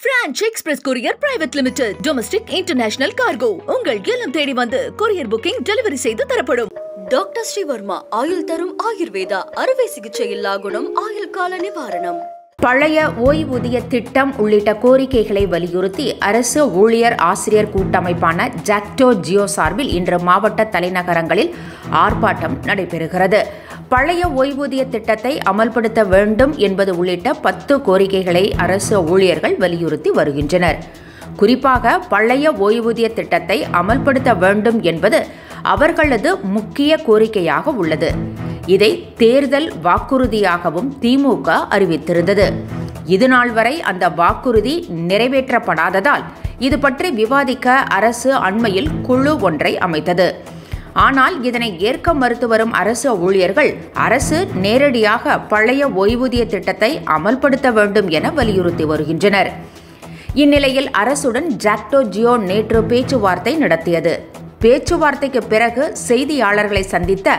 French Express Courier Private Limited. Domestic International Cargo. உங்கள் இல்லம் தேடி வந்து courier booking delivery செய்து தரப்படும். டாக்டர் ஸ்ரீவர்மா ஆயுள் தரும் ஆயுர்வேதா அறுவை சிகிச்சை இல்லா குணம் ஆயுள் கால நிவாரணம். பழைய ஓய்வூதிய திட்டம் உள்ளிட்ட கோரிக்கைகளை வலியுறுத்தி அரசு ஊழியர் ஆசிரியர் கூட்டமைப்பான ஜாக்டோ ஜியோ சார்பில் இன்று மாவட்ட தலைநகரங்களில் ஆர்ப்பாட்டம் நடைபெறுகிறது. பழைய ஓய்வூதிய திட்டத்தை அமல்படுத்த வேண்டும் என்பது உள்ளிட்ட 10 கோரிக்கைகளை அரசு ஊழியர்கள் வலியுறுத்தி வருகின்றனர். குறிப்பாக பழைய ஓய்வூதிய திட்டத்தை அமல்படுத்த வேண்டும் என்பது அவர்களது முக்கிய கோரிக்கையாக உள்ளது. இதை தேர்தல் வாக்குறுதியாகவும் திமுக அறிவித்திருந்தது. இதுநாள் வரை அந்த வாக்குறுதி நிறைவேற்றப்படாததால் இது பற்றி விவாதிக்க அரசு அண்மையில் குழு ஒன்றை அமைத்தது. ஆனால் இதனை ஏற்க மறுத்து வரும் அரசு ஊழியர்கள் அரசு நேரடியாக பழைய ஓய்வூதிய திட்டத்தை அமல்படுத்த வேண்டும் என வலியுறுத்தி வருகின்றனர். இந்நிலையில் அரசுடன் ஜாக்டோ ஜியோ நேற்று பேச்சுவார்த்தை நடத்தியது. பேச்சுவார்த்தைக்கு பிறகு செய்தியாளர்களை சந்தித்த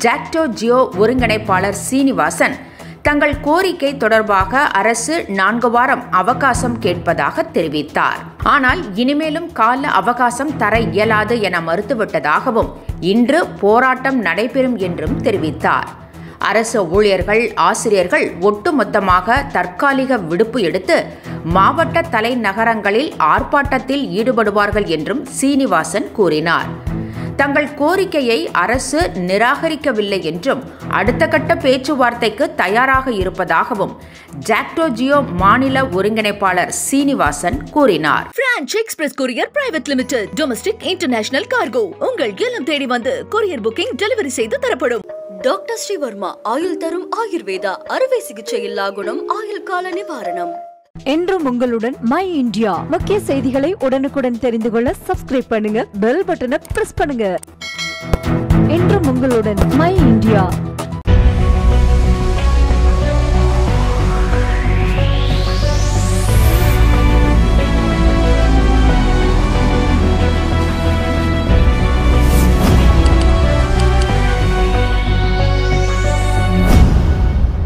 ஜாக்டோ ஜியோ ஒருங்கிணைப்பாளர் சீனிவாசன் தங்கள் கோரிக்கை தொடர்பாக அரசு 4 வாரம் அவகாசம் கேட்பதாக தெரிவித்தார். ஆனால் இனிமேலும் கால அவகாசம் தர இயலாது என மறுத்துவிட்டதாகவும் இன்று போராட்டம் நடைபெறும் என்றும் தெரிவித்தார். அரசு ஊழியர்கள் ஆசிரியர்கள் ஒட்டுமொத்தமாக தற்காலிக விடுப்பு எடுத்து மாவட்ட தலைநகரங்களில் ஆர்ப்பாட்டத்தில் ஈடுபடுவார்கள் என்றும் சீனிவாசன் கூறினார். தங்கள் கோரிக்கையை அரசு நிராகரிக்கவில்லை என்றும் அடுத்த கட்ட பேச்சுவார்த்தைக்கு தயாராக இருப்பதாகவும் ஜாக்டோ ஜியோ மாநில ஒருங்கிணைப்பாளர் சீனிவாசன் கூறினார். French Express Courier Private Limited. Domestic International Cargo. உங்கள் இல்லம் தேடி வந்து courier booking delivery செய்து தரப்படும். டாக்டர் ஸ்ரீவர்மா ஆயுள் தரும் ஆயுர்வேதா அறுவை சிகிச்சை இல்லா குணம் ஆயுள் கால நிவாரணம். என்றும் உங்களுடன் மை இந்தியா. முக்கிய செய்திகளை உடனுக்குடன் தெரிந்து கொள்ள சப்ஸ்கிரைப் பண்ணுங்க, பெல் பட்டனை பிரஸ் பண்ணுங்க. என்றும் உங்களுடன் மை இந்தியா.